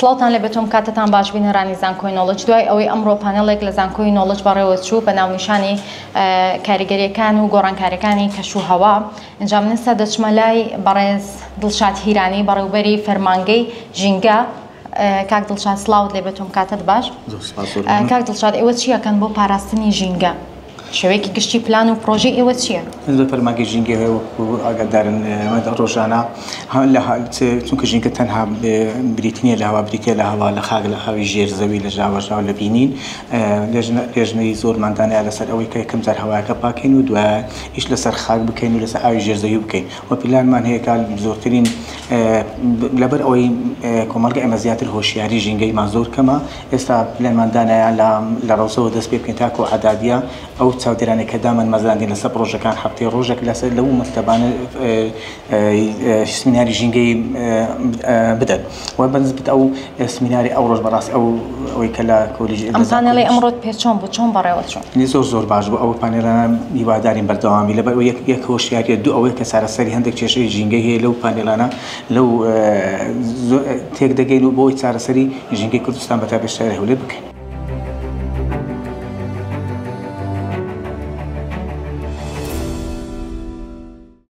سڵاوتان لێ بێتۆم کاتتان باش بینەرانی زانکۆی نۆڵج دوای ئەوەی ئەمڕۆ پانێڵێک لە زانکۆی نۆڵج بەڕێوەچوو بە ناونیشانی کاریگەریەکان و گۆڕانکاریەکانی کەش و هەوا ئەنجا من ئێستا دەچمە لای بەڕێز دڵشاد هیرانی بەڕێوەبەری فەرمانگەی ژینگە. کاک دڵشاد سڵاوت لێ بێتۆم کاتت باش. کاک دڵشاد ئێوە چیەکەن بۆ پاراستنی ژینگە؟ شوێکی گشتی پلان و پرۆژەی ئێوە چییە؟ بە فەرمانگەی ژینگە ئاگادارن ڕۆژانە چونکە ژینگە تەنها بریتنیە لە هەوا بریتە لە هەوا لە خاک لە خاوی ژێر زەوی لە ژاوەژاو لە بینین لێژنەی زۆرماندانەیە لەسەر ئەوەی کە یەکەم جار هەوایەکە پاکەین و دوای ئیش لەسەر خاک بکەین و لەسەر ئاوی ژێر زەوی بکەین و پلانمان هەیە کە زۆرترین لەبەر ئەوەی کۆمەڵگە ئێمە زیاتر هۆشیاری ژینگەیمان زۆر کەمە ئێستا پلانماندانەیە لە ڕۆژەوە دەست پێ بکەین تاکو عەدادیە ئەو چاودێرانەی کە دامان مەزاندین لەسەر پرۆژەکان هەفتەی ڕۆژێک لەسەر لەو مەکتەبانە سمیناری ژینگەی بدەن و بەنسبەت ئەو سمیناری ئەو ڕۆژ بەڕاستی ئەوەی کە لە کۆلیژی ئەم پانێڵەی ئەمڕۆت پێ چۆن بوو چۆن بەڕێوە چوون؟ زۆر باش بوو ئەو پانێڵانە هیوادارین بەردەوامی لەبەر یەک هۆشیاریە دوو ئەوەی کە چارەسەری هەندێک کێشەی ژینگەی هەیە لەو پانێڵانە لەو تێک دەگەین و بۆی چارەسەری ژینگەی کوردستان بەتابێت شاری هەولێر بکەین.